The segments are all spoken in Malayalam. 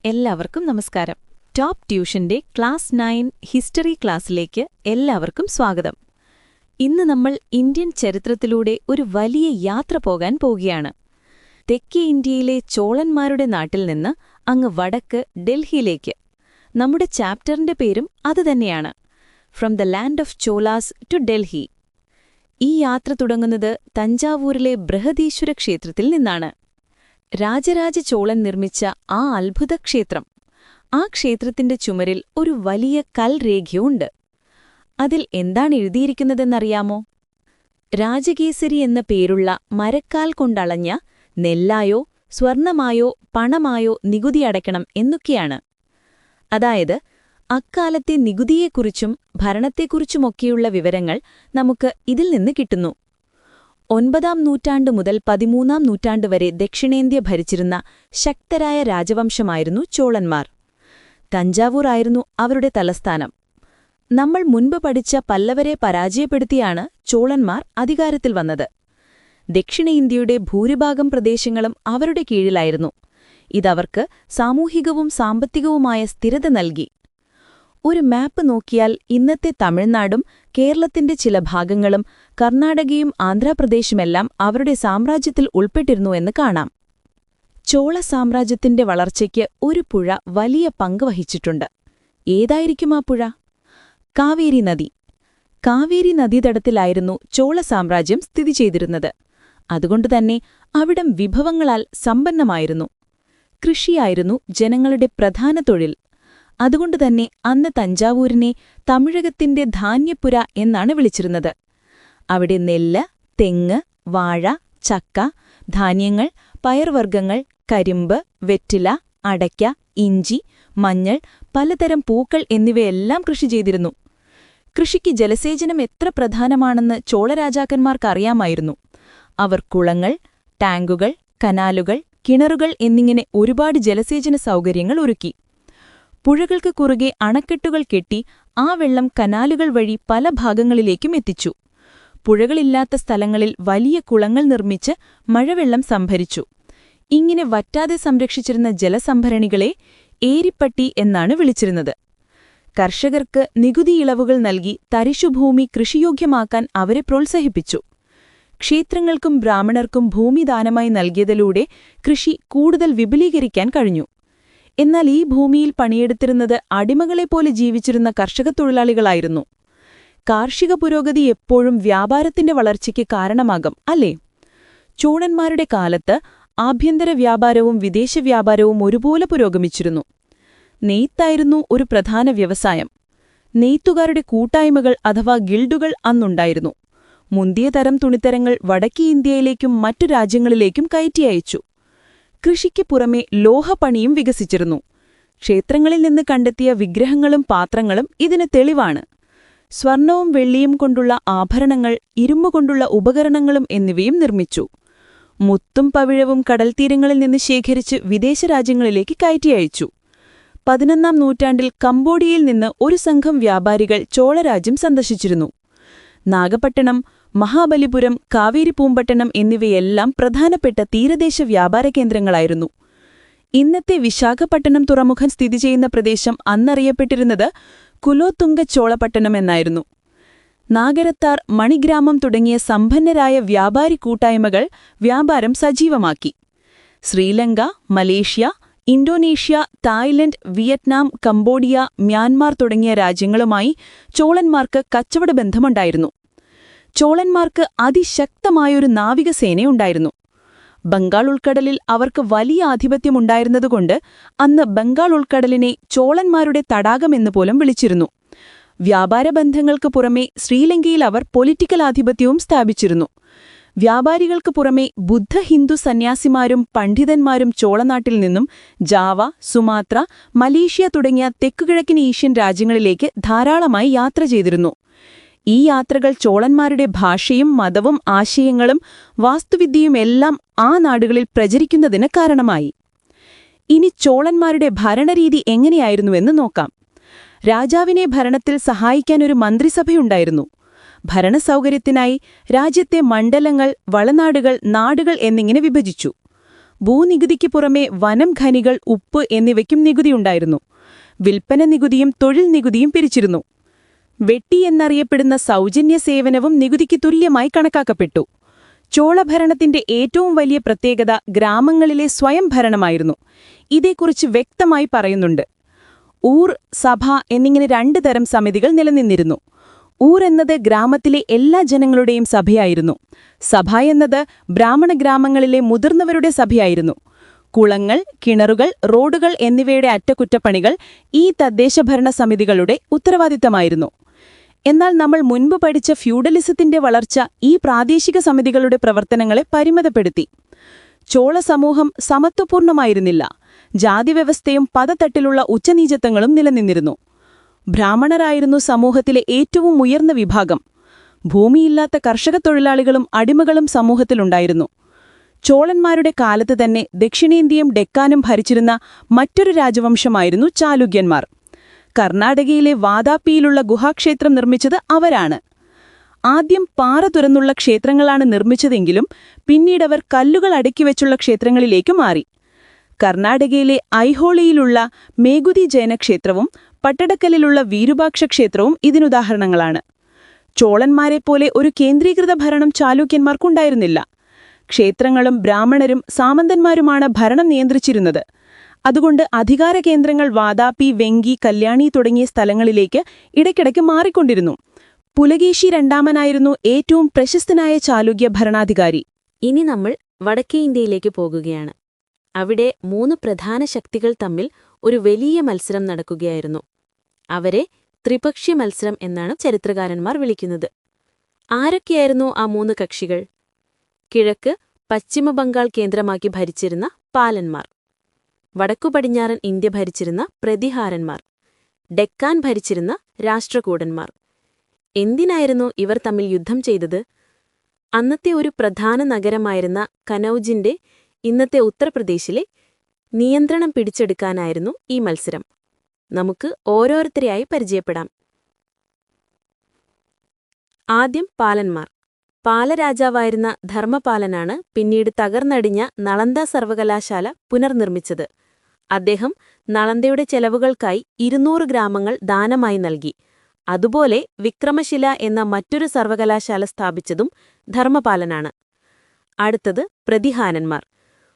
എല്ലാവർക്കും നമസ്കാരം. ടോപ്പ് ട്യൂഷന്റെ ക്ലാസ് 9 ഹിസ്റ്ററി ക്ലാസ്സിലേക്ക് എല്ലാവർക്കും സ്വാഗതം. ഇന്ന് നമ്മൾ ഇന്ത്യൻ ചരിത്രത്തിലൂടെ ഒരു വലിയ യാത്ര പോകാൻ പോവുകയാണ്. തെക്കേ ഇന്ത്യയിലെ ചോളന്മാരുടെ നാട്ടിൽ നിന്ന് അങ്ങ് വടക്ക് ഡൽഹിയിലേക്ക്. നമ്മുടെ ചാപ്റ്ററിന്റെ പേരും അതുതന്നെയാണ്, from the land of Cholas to Delhi. ഈ യാത്ര തുടങ്ങുന്നത് തഞ്ചാവൂരിലെ ബൃഹദീശ്വര ക്ഷേത്രത്തിൽ നിന്നാണ്. രാജരാജ ചോളൻ നിർമ്മിച്ച ആ അത്ഭുത ക്ഷേത്രം. ആ ക്ഷേത്രത്തിന്റെ ചുമരിൽ ഒരു വലിയ കൽരേഖയുണ്ട്. അതിൽ എന്താണ് എഴുതിയിരിക്കുന്നതെന്നറിയാമോ? രാജകേസരി എന്ന പേരുള്ള മരക്കാൽ കൊണ്ടളഞ്ഞ നെല്ലായോ സ്വർണമായോ പണമായോ നികുതി അടയ്ക്കണം എന്നൊക്കെയാണ്. അതായത് അക്കാലത്തെ നികുതിയെക്കുറിച്ചും ഭരണത്തെക്കുറിച്ചുമൊക്കെയുള്ള വിവരങ്ങൾ നമുക്ക് ഇതിൽ നിന്ന് കിട്ടുന്നു. 9-ാം നൂറ്റാണ്ട് മുതൽ 13-ാം നൂറ്റാണ്ട് വരെ ദക്ഷിണേന്ത്യ ഭരിച്ചിരുന്ന ശക്തരായ രാജവംശമായിരുന്നു ചോളന്മാർ. തഞ്ചാവൂർ ആയിരുന്നു തലസ്ഥാനം. നമ്മൾ മുൻപ് പഠിച്ച പല്ലവരെ പരാജയപ്പെടുത്തിയാണ് ചോളന്മാർ അധികാരത്തിൽ വന്നത്. ദക്ഷിണേന്ത്യയുടെ ഭൂരിഭാഗം പ്രദേശങ്ങളും അവരുടെ കീഴിലായിരുന്നു. ഇതവർക്ക് സാമൂഹികവും സാമ്പത്തികവുമായ സ്ഥിരത നൽകി. ഒരു മാപ്പ് നോക്കിയാൽ ഇന്നത്തെ തമിഴ്നാടും കേരളത്തിന്റെ ചില ഭാഗങ്ങളും കർണാടകയും ആന്ധ്രാപ്രദേശുമെല്ലാം അവരുടെ സാമ്രാജ്യത്തിൽ ഉൾപ്പെട്ടിരുന്നു എന്ന് കാണാം. ചോള സാമ്രാജ്യത്തിന്റെ വളർച്ചയ്ക്ക് ഒരു പുഴ വലിയ പങ്ക് വഹിച്ചിട്ടുണ്ട്. ഏതായിരിക്കും ആ പുഴ? കാവേരി നദി. കാവേരി നദീതടത്തിലായിരുന്നു ചോള സാമ്രാജ്യം സ്ഥിതി ചെയ്തിരുന്നത്. അതുകൊണ്ടുതന്നെ അവിടം വിഭവങ്ങളാൽ സമ്പന്നമായിരുന്നു. കൃഷിയായിരുന്നു ജനങ്ങളുടെ പ്രധാന തൊഴിൽ. അതുകൊണ്ടുതന്നെ അന്ന് തഞ്ചാവൂരിനെ തമിഴകത്തിന്റെ ധാന്യപ്പുര എന്നാണ് വിളിച്ചിരുന്നത്. അവിടെ നെല്ല്, തെങ്ങ്, വാഴ, ചക്ക, ധാന്യങ്ങൾ, പയർവർഗ്ഗങ്ങൾ, കരിമ്പ്, വെറ്റില, അടയ്ക്ക, ഇഞ്ചി, മഞ്ഞൾ, പലതരം പൂക്കൾ എന്നിവയെല്ലാം കൃഷി ചെയ്തിരുന്നു. കൃഷിക്ക് ജലസേചനം എത്ര പ്രധാനമാണെന്ന് ചോളരാജാക്കന്മാർക്കറിയാമായിരുന്നു. അവർ കുളങ്ങൾ, ടാങ്കുകൾ, കനാലുകൾ, കിണറുകൾ എന്നിങ്ങനെ ഒരുപാട് ജലസേചന സൗകര്യങ്ങൾ ഒരുക്കി. പുഴകൾക്ക് കുറുകെ അണക്കെട്ടുകൾ കെട്ടി ആ വെള്ളം കനാലുകൾ വഴി പല ഭാഗങ്ങളിലേക്കും എത്തിച്ചു. പുഴകളില്ലാത്ത സ്ഥലങ്ങളിൽ വലിയ കുളങ്ങൾ നിർമ്മിച്ച് മഴവെള്ളം സംഭരിച്ചു. ഇങ്ങനെ വറ്റാതെ സംരക്ഷിച്ചിരുന്ന ജലസംഭരണികളെ ഏരിപ്പട്ടി എന്നാണ് വിളിച്ചിരുന്നത്. കർഷകർക്ക് നികുതി ഇളവുകൾ നൽകി തരിശുഭൂമി കൃഷിയോഗ്യമാക്കാൻ അവരെ പ്രോത്സാഹിപ്പിച്ചു. ക്ഷേത്രങ്ങൾക്കും ബ്രാഹ്മണർക്കും ഭൂമി ദാനമായി നൽകിയതിലൂടെ കൃഷി കൂടുതൽ വിപുലീകരിക്കാൻ കഴിഞ്ഞു. എന്നാൽ ഈ ഭൂമിയിൽ പണിയെടുത്തിരുന്നത് അടിമകളെപ്പോലെ ജീവിച്ചിരുന്ന കർഷകത്തൊഴിലാളികളായിരുന്നു. കാർഷിക പുരോഗതി എപ്പോഴും വ്യാപാരത്തിന്റെ വളർച്ചയ്ക്ക് കാരണമാകും, അല്ലേ? ചോളന്മാരുടെ കാലത്ത് ആഭ്യന്തര വ്യാപാരവും വിദേശ വ്യാപാരവും ഒരുപോലെ പുരോഗമിച്ചിരുന്നു. നെയ്ത്തായിരുന്നു ഒരു പ്രധാന വ്യവസായം. നെയ്ത്തുകാരുടെ കൂട്ടായ്മകൾ അഥവാ ഗിൽഡുകൾ അന്നുണ്ടായിരുന്നു. മുന്തിയ തരം തുണിത്തരങ്ങൾ വടക്കേ ഇന്ത്യയിലേക്കും മറ്റു രാജ്യങ്ങളിലേക്കും കയറ്റി അയച്ചു. കൃഷിക്ക് പുറമെ ലോഹപ്പണിയും വികസിച്ചിരുന്നു. ക്ഷേത്രങ്ങളിൽ നിന്ന് കണ്ടെത്തിയ വിഗ്രഹങ്ങളും പാത്രങ്ങളും ഇതിന് തെളിവാണ്. സ്വർണവും വെള്ളിയും കൊണ്ടുള്ള ആഭരണങ്ങൾ, ഇരുമ്പുകൊണ്ടുള്ള ഉപകരണങ്ങളും എന്നിവയും നിർമ്മിച്ചു. മുത്തും പവിഴവും കടൽത്തീരങ്ങളിൽ നിന്ന് ശേഖരിച്ച് വിദേശ രാജ്യങ്ങളിലേക്ക് കയറ്റി അയച്ചു. 11-ാം നൂറ്റാണ്ടിൽ കംബോഡിയയിൽ നിന്ന് ഒരു സംഘം വ്യാപാരികൾ ചോളരാജ്യം സന്ദർശിച്ചിരുന്നു. നാഗപട്ടണം, മഹാബലിപുരം, കാവേരിപൂമ്പട്ടണം എന്നിവയെല്ലാം പ്രധാനപ്പെട്ട തീരദേശ വ്യാപാര കേന്ദ്രങ്ങളായിരുന്നു. ഇന്നത്തെ വിശാഖപട്ടണം തുറമുഖം സ്ഥിതി ചെയ്യുന്ന പ്രദേശം അന്നറിയപ്പെട്ടിരുന്നത് കുലോത്തുംഗ ചോളപട്ടണം എന്നായിരുന്നു. നാഗരത്താർ, മണിഗ്രാമം തുടങ്ങിയ സമ്പന്നരായ വ്യാപാരി കൂട്ടായ്മകൾ വ്യാപാരം സജീവമാക്കി. Sri Lanka, Malaysia, Indonesia, Thailand, Vietnam, Cambodia, Myanmar തുടങ്ങിയ രാജ്യങ്ങളുമായി ചോളന്മാർക്ക് കച്ചവട ബന്ധമുണ്ടായിരുന്നു. ചോളന്മാർക്ക് അതിശക്തമായൊരു നാവികസേനയുണ്ടായിരുന്നു. ബംഗാൾ ഉൾക്കടലിൽ അവർക്ക് വലിയ ആധിപത്യമുണ്ടായിരുന്നതുകൊണ്ട് അന്ന് ബംഗാൾ ഉൾക്കടലിനെ ചോളന്മാരുടെ തടാകമെന്ന് പോലും വിളിച്ചിരുന്നു. വ്യാപാരബന്ധങ്ങൾക്ക് പുറമെ ശ്രീലങ്കയിൽ അവർ പൊളിറ്റിക്കൽ ആധിപത്യവും സ്ഥാപിച്ചിരുന്നു. വ്യാപാരികൾക്ക് പുറമെ ബുദ്ധ ഹിന്ദു സന്യാസിമാരും പണ്ഡിതന്മാരും ചോളനാട്ടിൽ നിന്നും ജാവ, സുമാത്ര, മലേഷ്യ തുടങ്ങിയ തെക്കുകിഴക്കൻ ഏഷ്യൻ രാജ്യങ്ങളിലേക്ക് ധാരാളമായി യാത്ര ചെയ്തിരുന്നു. ഈ യാത്രകൾ ചോളന്മാരുടെ ഭാഷയും മതവും ആശയങ്ങളും വാസ്തുവിദ്യയുമെല്ലാം ആ നാടുകളിൽ പ്രചരിക്കുന്നതിന് കാരണമായി. ഇനി ചോളന്മാരുടെ ഭരണരീതി എങ്ങനെയായിരുന്നുവെന്ന് നോക്കാം. രാജാവിനെ ഭരണത്തിൽ സഹായിക്കാൻ ഒരു മന്ത്രിസഭയുണ്ടായിരുന്നു. ഭരണസൗകര്യത്തിനായി രാജ്യത്തെ മണ്ഡലങ്ങൾ, വളനാടുകൾ, നാടുകൾ എന്നിങ്ങനെ വിഭജിച്ചു. ഭൂനികുതിക്ക് പുറമെ വനം ഖനികൾ, ഉപ്പ് എന്നിവയ്ക്കും നികുതിയുണ്ടായിരുന്നു. വിൽപ്പന നികുതിയും തൊഴിൽ നികുതിയും പിരിച്ചിരുന്നു. വെട്ടി എന്നറിയപ്പെടുന്ന സൗജന്യ സേവനവും നികുതിക്ക് തുല്യമായി കണക്കാക്കപ്പെട്ടു. ചോളഭരണത്തിന്റെ ഏറ്റവും വലിയ പ്രത്യേകത ഗ്രാമങ്ങളിലെ സ്വയംഭരണമായിരുന്നു. ഇതേക്കുറിച്ച് വ്യക്തമായി പറയുന്നുണ്ട്. ഊർ, സഭ എന്നിങ്ങനെ 2 തരം സമിതികൾ നിലനിന്നിരുന്നു. ഊർ എന്നത് ഗ്രാമത്തിലെ എല്ലാ ജനങ്ങളുടെയും സഭയായിരുന്നു. സഭ എന്നത് ബ്രാഹ്മണ ഗ്രാമങ്ങളിലെ മുതിർന്നവരുടെ സഭയായിരുന്നു. കുളങ്ങൾ, കിണറുകൾ, റോഡുകൾ എന്നിവയുടെ അറ്റകുറ്റപ്പണികൾ ഈ തദ്ദേശഭരണ സമിതികളുടെ ഉത്തരവാദിത്തമായിരുന്നു. എന്നാൽ നമ്മൾ മുൻപ് പഠിച്ച ഫ്യൂഡലിസത്തിന്റെ വളർച്ച ഈ പ്രാദേശിക സമിതികളുടെ പ്രവർത്തനങ്ങളെ പരിമിതപ്പെടുത്തി. ചോള സമൂഹം സമത്വപൂർണമായിരുന്നില്ല. ജാതിവ്യവസ്ഥയും പദത്തട്ടിലുള്ള ഉച്ചനീചത്വങ്ങളും നിലനിന്നിരുന്നു. ബ്രാഹ്മണരായിരുന്നു സമൂഹത്തിലെ ഏറ്റവും ഉയർന്ന വിഭാഗം. ഭൂമിയില്ലാത്ത കർഷക തൊഴിലാളികളും അടിമകളും സമൂഹത്തിലുണ്ടായിരുന്നു. ചോളന്മാരുടെ കാലത്ത് തന്നെ ദക്ഷിണേന്ത്യയും ഡെക്കാനും ഭരിച്ചിരുന്ന മറ്റൊരു രാജവംശമായിരുന്നു ചാലുക്യന്മാർ. കർണാടകയിലെ വാതാപിയിലുള്ള ഗുഹാക്ഷേത്രം നിർമ്മിച്ചത് അവരാണ്. ആദ്യം പാറ തുറന്നുള്ള ക്ഷേത്രങ്ങളാണ് നിർമ്മിച്ചതെങ്കിലും പിന്നീടവർ കല്ലുകൾ അടുക്കിവെച്ചുള്ള ക്ഷേത്രങ്ങളിലേക്ക് മാറി. കർണാടകയിലെ ഐഹോളിയിലുള്ള മേഗുതി ജൈനക്ഷേത്രവും പട്ടടക്കലിലുള്ള വീരുപാക്ഷ ക്ഷേത്രവും ഇതിനുദാഹരണങ്ങളാണ്. ചോളന്മാരെപ്പോലെ ഒരു കേന്ദ്രീകൃത ഭരണം ചാലുക്യന്മാർക്കുണ്ടായിരുന്നില്ല. ക്ഷേത്രങ്ങളും ബ്രാഹ്മണരും സാമന്തന്മാരുമാണ് ഭരണം നിയന്ത്രിച്ചിരുന്നത്. അതുകൊണ്ട് അധികാര കേന്ദ്രങ്ങൾ വാതാപി, വെങ്കി, കല്യാണി തുടങ്ങിയ സ്ഥലങ്ങളിലേക്ക് ഇടയ്ക്കിടയ്ക്ക് മാറിക്കൊണ്ടിരുന്നു. പുലകേശി രണ്ടാമനായിരുന്നു ഏറ്റവും പ്രശസ്തനായ ചാലുക്യ ഭരണാധികാരി. ഇനി നമ്മൾ വടക്കേ ഇന്ത്യയിലേക്ക് പോകുകയാണ്. അവിടെ 3 പ്രധാന ശക്തികൾ തമ്മിൽ ഒരു വലിയ മത്സരം നടക്കുകയായിരുന്നു. അവരെ ത്രിപക്ഷി മത്സരം എന്നാണ് ചരിത്രകാരന്മാർ വിളിക്കുന്നത്. ആരൊക്കെയായിരുന്നു ആ 3 കക്ഷികൾ? കിഴക്ക് പശ്ചിമബംഗാൾ കേന്ദ്രമാക്കി ഭരിച്ചിരുന്ന പാലന്മാർ, വടക്കുപടിഞ്ഞാറൻ ഇന്ത്യ ഭരിച്ചിരുന്ന പ്രതിഹാരന്മാർ, ഡെക്കാൻ ഭരിച്ചിരുന്ന രാഷ്ട്രകൂടന്മാർ. എന്തിനായിരുന്നു ഇവർ തമ്മിൽ യുദ്ധം ചെയ്തത്? അന്നത്തെ ഒരു പ്രധാന നഗരമായിരുന്ന കനൌജിന്റെ, ഇന്നത്തെ ഉത്തർപ്രദേശിലെ, നിയന്ത്രണം പിടിച്ചെടുക്കാനായിരുന്നു ഈ മത്സരം. നമുക്ക് ഓരോരുത്തരെയായി പരിചയപ്പെടാം. ആദ്യം പാലന്മാർ. പാലരാജാവായിരുന്ന ധർമ്മപാലനാണ് പിന്നീട് തകർന്നടിഞ്ഞ നളന്ദ സർവകലാശാല പുനർനിർമ്മിച്ചത്. അദ്ദേഹം നളന്ദയുടെ ചെലവുകൾക്കായി 200 ഗ്രാമങ്ങൾ ദാനമായി നൽകി. അതുപോലെ വിക്രമശില എന്ന മറ്റൊരു സർവകലാശാല സ്ഥാപിച്ചതും ധർമ്മപാലനാണ്. അടുത്തത് പ്രതിഹാരന്മാർ.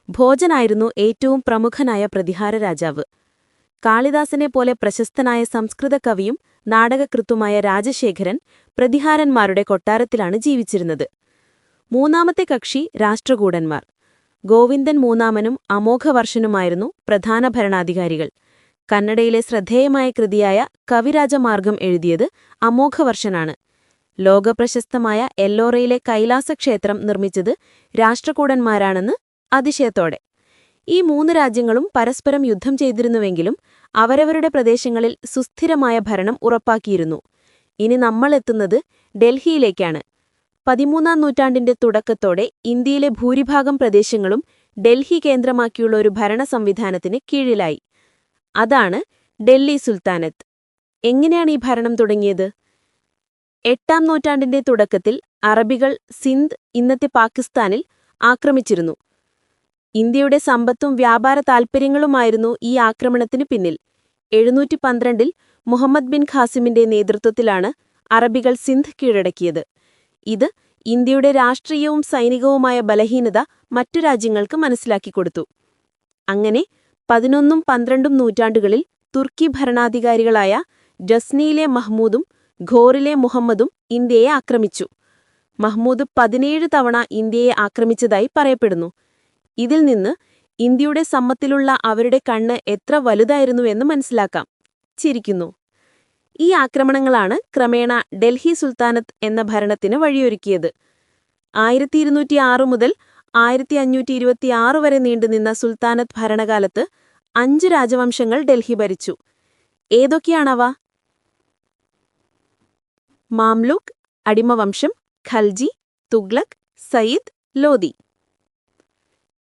ഭോജനായിരുന്നു ഏറ്റവും പ്രമുഖനായ പ്രതിഹാര രാജാവ്. കാളിദാസനെപ്പോലെ പ്രശസ്തനായ സംസ്കൃത കവിയും നാടകകൃത്തുമായ രാജശേഖരൻ പ്രതിഹാരന്മാരുടെ കൊട്ടാരത്തിലാണ് ജീവിച്ചിരുന്നത്. മൂന്നാമത്തെ കക്ഷി രാഷ്ട്രകൂടന്മാർ. ഗോവിന്ദൻ മൂന്നാമനും അമോഘവർഷനുമായിരുന്നു പ്രധാന ഭരണാധികാരികൾ. കന്നഡയിലെ ശ്രദ്ധേയമായ കൃതിയായ കവിരാജമാർഗം എഴുതിയത് അമോഘവർഷനാണ്. ലോകപ്രശസ്തമായ എല്ലോറയിലെ കൈലാസക്ഷേത്രം നിർമ്മിച്ചത് രാഷ്ട്രകൂടന്മാരാണെന്ന് അതിശയത്തോടെ. ഈ 3 രാജ്യങ്ങളും പരസ്പരം യുദ്ധം ചെയ്തിരുന്നുവെങ്കിലും അവരവരുടെ പ്രദേശങ്ങളിൽ സുസ്ഥിരമായ ഭരണം ഉറപ്പാക്കിയിരുന്നു. ഇനി നമ്മളെത്തുന്നത് ഡൽഹിയിലേക്കാണ്. 13ാം നൂറ്റാണ്ടിന്റെ തുടക്കത്തോടെ ഇന്ത്യയിലെ ഭൂരിഭാഗം പ്രദേശങ്ങളും ഡൽഹി കേന്ദ്രമാക്കിയുള്ള ഒരു ഭരണ സംവിധാനത്തിന് കീഴിലായി. അതാണ് ഡൽഹി സുൽത്താനത്ത്. എങ്ങനെയാണ് ഈ ഭരണം തുടങ്ങിയത്? 8ാം നൂറ്റാണ്ടിന്റെ തുടക്കത്തിൽ അറബികൾ സിന്ധ്, ഇന്നത്തെ പാകിസ്ഥാനിൽ ആക്രമിച്ചിരുന്നു. ഇന്ത്യയുടെ സമ്പത്തും വ്യാപാര താൽപ്പര്യങ്ങളുമായിരുന്നു ഈ ആക്രമണത്തിന് പിന്നിൽ. 712-ൽ മുഹമ്മദ് ബിൻ ഖാസിമിന്റെ നേതൃത്വത്തിലാണ് അറബികൾ സിന്ധ് കീഴടക്കിയത്. ഇത് ഇന്ത്യയുടെ രാഷ്ട്രീയവും സൈനികവുമായ ബലഹീനത മറ്റു രാജ്യങ്ങൾക്ക് മനസ്സിലാക്കിക്കൊടുത്തു. അങ്ങനെ 11ഉം 12ഉം നൂറ്റാണ്ടുകളിൽ തുർക്കി ഭരണാധികാരികളായ ജസ്നിയിലെ മഹ്മൂദും ഘോറിലെ മുഹമ്മദും ഇന്ത്യയെ ആക്രമിച്ചു. മഹ്മൂദ് 17 തവണ ഇന്ത്യയെ ആക്രമിച്ചതായി പറയപ്പെടുന്നു. ഇതിൽ നിന്ന് ഇന്ത്യയുടെ സമ്പത്തിലുള്ള അവരുടെ കണ്ണ് എത്ര വലുതായിരുന്നുവെന്ന് മനസ്സിലാക്കാം. ചിരിക്കുന്നു. ഈ ആക്രമണങ്ങളാണ് ക്രമേണ ഡൽഹി സുൽത്താനത്ത് എന്ന ഭരണത്തിന് വഴിയൊരുക്കിയത്. 1206 മുതൽ 1526 വരെ നീണ്ടുനിന്ന സുൽത്താനത്ത് ഭരണകാലത്ത് 5 രാജവംശങ്ങൾ ഡൽഹി ഭരിച്ചു. ഏതൊക്കെയാണവ? മാംലൂക്ക്, അടിമവംശം, ഖൽജി, തുഗ്ലക്, സയ്യിദ്, ലോധി.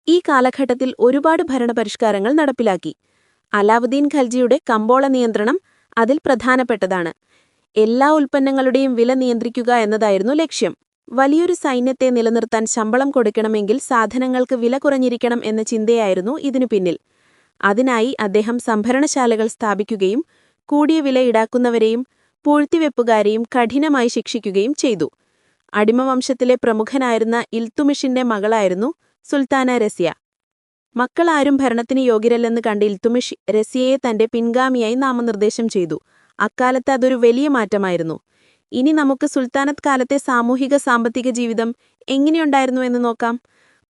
ഈ കാലഘട്ടത്തിൽ ഒരുപാട് ഭരണപരിഷ്കാരങ്ങൾ നടപ്പിലാക്കി. അലാവുദ്ദീൻ ഖൽജിയുടെ കമ്പോള നിയന്ത്രണം അതിൽ പ്രധാനപ്പെട്ടതാണ്. എല്ലാ ഉൽപ്പന്നങ്ങളുടെയും വില നിയന്ത്രിക്കുക എന്നതായിരുന്നു ലക്ഷ്യം. വലിയൊരു സൈന്യത്തെ നിലനിർത്താൻ ശമ്പളം കൊടുക്കണമെങ്കിൽ സാധനങ്ങൾക്ക് വില കുറഞ്ഞിരിക്കണം എന്ന ചിന്തയായിരുന്നു ഇതിനു പിന്നിൽ. അതിനായി അദ്ദേഹം സംഭരണശാലകൾ സ്ഥാപിക്കുകയും കൂടിയ വില ഈടാക്കുന്നവരെയും പൂഴ്ത്തിവെപ്പുകാരെയും കഠിനമായി ശിക്ഷിക്കുകയും ചെയ്തു. അടിമവംശത്തിലെ പ്രമുഖനായിരുന്ന ഇൽത്തുമിഷിന്റെ മകളായിരുന്നു സുൽത്താന രസിയ. മക്കളാരും ഭരണത്തിന് യോഗ്യരല്ലെന്ന് കണ്ട് ഇൽത്തുമിഷ് രസിയയെ തന്റെ പിൻഗാമിയായി നാമനിർദ്ദേശം ചെയ്തു. അക്കാലത്ത് അതൊരു വലിയ മാറ്റമായിരുന്നു. ഇനി നമുക്ക് സുൽത്താനത്ത് കാലത്തെ സാമൂഹിക സാമ്പത്തിക ജീവിതം എങ്ങനെയുണ്ടായിരുന്നു എന്ന് നോക്കാം.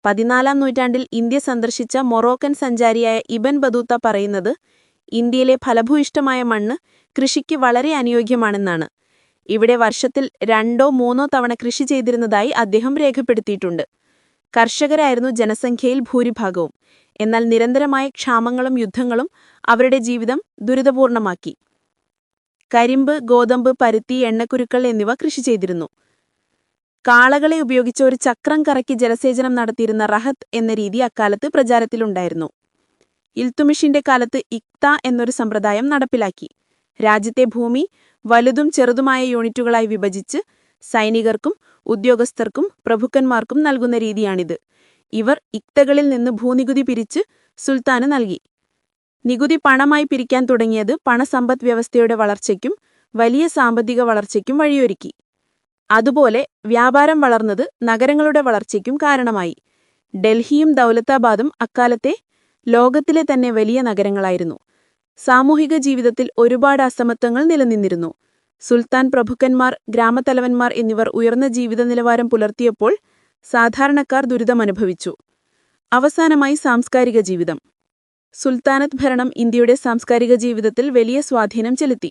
14-ാം നൂറ്റാണ്ടിൽ ഇന്ത്യ സന്ദർശിച്ച മൊറോക്കൻ സഞ്ചാരിയായ ഇബൻ ബതൂത്ത പറയുന്നത് ഇന്ത്യയിലെ ഫലഭൂയിഷ്ഠമായ മണ്ണ് കൃഷിക്ക് വളരെ അനുയോജ്യമാണെന്നാണ്. ഇവിടെ വർഷത്തിൽ 2-3 തവണ കൃഷി ചെയ്തിരുന്നതായി അദ്ദേഹം രേഖപ്പെടുത്തിയിട്ടുണ്ട്. കർഷകരായിരുന്നു ജനസംഖ്യയിൽ ഭൂരിഭാഗവും. എന്നാൽ നിരന്തരമായ ക്ഷാമങ്ങളും യുദ്ധങ്ങളും അവരുടെ ജീവിതം ദുരിതപൂർണമാക്കി. കരിമ്പ്, ഗോതമ്പ്, പരുത്തി, എണ്ണക്കുരുക്കൾ എന്നിവ കൃഷി ചെയ്തിരുന്നു. കാളകളെ ഉപയോഗിച്ച് ഒരു ചക്രം കറക്കി ജലസേചനം നടത്തിയിരുന്ന റഹത്ത് എന്ന രീതി അക്കാലത്ത് പ്രചാരത്തിലുണ്ടായിരുന്നു. ഇൽത്തുമിഷിന്റെ കാലത്ത് ഇക്ത എന്നൊരു സമ്പ്രദായം നടപ്പിലാക്കി. രാജ്യത്തെ ഭൂമി വലുതും ചെറുതുമായ യൂണിറ്റുകളായി വിഭജിച്ച് സൈനികർക്കും ഉദ്യോഗസ്ഥർക്കും പ്രഭുക്കന്മാർക്കും നൽകുന്ന രീതിയാണിത്. ഇവർ ഇക്തകളിൽ നിന്ന് ഭൂനികുതി പിരിച്ച് സുൽത്താന് നൽകി. നികുതി പണമായി പിരിക്കാൻ തുടങ്ങിയത് പണസമ്പദ് വ്യവസ്ഥയുടെ വളർച്ചയ്ക്കും വലിയ സാമ്പത്തിക വളർച്ചയ്ക്കും വഴിയൊരുക്കി. അതുപോലെ വ്യാപാരം വളർന്നത് നഗരങ്ങളുടെ വളർച്ചയ്ക്കും കാരണമായി. ഡൽഹിയും ദൗലത്താബാദും അക്കാലത്തെ ലോകത്തിലെ തന്നെ വലിയ നഗരങ്ങളായിരുന്നു. സാമൂഹിക ജീവിതത്തിൽ ഒരുപാട് അസമത്വങ്ങൾ നിലനിന്നിരുന്നു. സുൽത്താൻ പ്രഭുക്കന്മാർ, ഗ്രാമത്തലവന്മാർ എന്നിവർ ഉയർന്ന ജീവിത നിലവാരം പുലർത്തിയപ്പോൾ സാധാരണക്കാർ ദുരിതമനുഭവിച്ചു. അവസാനമായി സാംസ്കാരിക ജീവിതം. സുൽത്താനത്ത് ഭരണം ഇന്ത്യയുടെ സാംസ്കാരിക ജീവിതത്തിൽ വലിയ സ്വാധീനം ചെലുത്തി.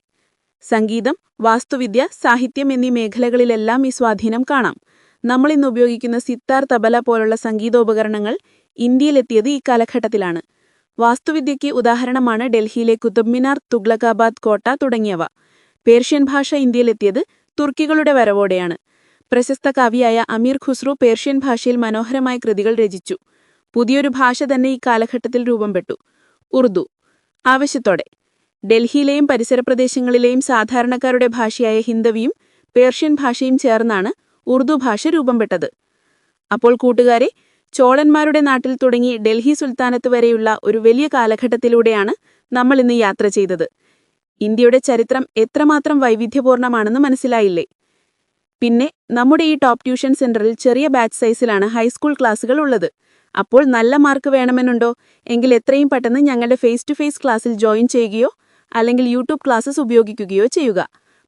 സംഗീതം, വാസ്തുവിദ്യ, സാഹിത്യം എന്നീ മേഖലകളിലെല്ലാം ഈ സ്വാധീനം കാണാം. നമ്മളിന്ന് ഉപയോഗിക്കുന്ന സിത്താർ, തബല പോലുള്ള സംഗീതോപകരണങ്ങൾ ഇന്ത്യയിലെത്തിയത് ഈ കാലഘട്ടത്തിലാണ്. വാസ്തുവിദ്യയ്ക്ക് ഉദാഹരണമാണ് ഡൽഹിയിലെ കുത്തബ് മിനാർ, തുഗ്ലക്കാബാദ് കോട്ട തുടങ്ങിയവ. പേർഷ്യൻ ഭാഷ ഇന്ത്യയിലെത്തിയത് തുർക്കികളുടെ വരവോടെയാണ്. പ്രശസ്ത കവിയായ അമീർ ഖുസ്രു പേർഷ്യൻ ഭാഷയിൽ മനോഹരമായ കൃതികൾ രചിച്ചു. പുതിയൊരു ഭാഷ തന്നെ ഈ കാലഘട്ടത്തിൽ രൂപംപ്പെട്ടു, ഉറുദു. ആവശ്യത്തോടെ ഡൽഹിയിലെയും പരിസര പ്രദേശങ്ങളിലെയും സാധാരണക്കാരുടെ ഭാഷയായ ഹിന്ദവിയും പേർഷ്യൻ ഭാഷയും ചേർന്നാണ് ഉറുദു ഭാഷ രൂപംപ്പെട്ടത്. അപ്പോൾ കൂട്ടുകാരെ, ചോളന്മാരുടെ നാട്ടിൽ തുടങ്ങി ഡൽഹി സുൽത്താനത്ത് വരെയുള്ള ഒരു വലിയ കാലഘട്ടത്തിലൂടെയാണ് നമ്മൾ ഇന്ന് യാത്ര ചെയ്തത്. ഇന്ത്യയുടെ ചരിത്രം എത്രമാത്രം വൈവിധ്യപൂർണമാണെന്ന് മനസ്സിലായില്ലേ? പിന്നെ നമ്മുടെ ഈ ടോപ്പ് ട്യൂഷൻ സെന്ററിൽ ചെറിയ ബാച്ച് സൈസിലാണ് ഹൈസ്കൂൾ ക്ലാസുകൾ ഉള്ളത്. അപ്പോൾ നല്ല മാർക്ക് വേണമെന്നുണ്ടോ എങ്കിൽ എത്രയും പെട്ടെന്ന് ഞങ്ങളുടെ ഫേസ് ടു ഫേസ് ക്ലാസ്സിൽ ജോയിൻ ചെയ്യുകയോ അല്ലെങ്കിൽ യൂട്യൂബ് ക്ലാസ്സസ് ഉപയോഗിക്കുകയോ ചെയ്യുക.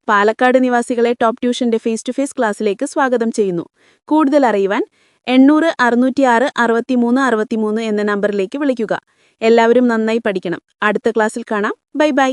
പാലക്കാട് നിവാസികളെ ടോപ്പ് ട്യൂഷന്റെ ഫേസ് ടു ഫേസ് ക്ലാസ്സിലേക്ക് സ്വാഗതം ചെയ്യുന്നു. കൂടുതൽ അറിയുവാൻ 800 606 63 63 എന്ന നമ്പറിലേക്ക് വിളിക്കുക. എല്ലാവരും നന്നായി പഠിക്കണം. അടുത്ത ക്ലാസ്സിൽ കാണാം. Bye bye.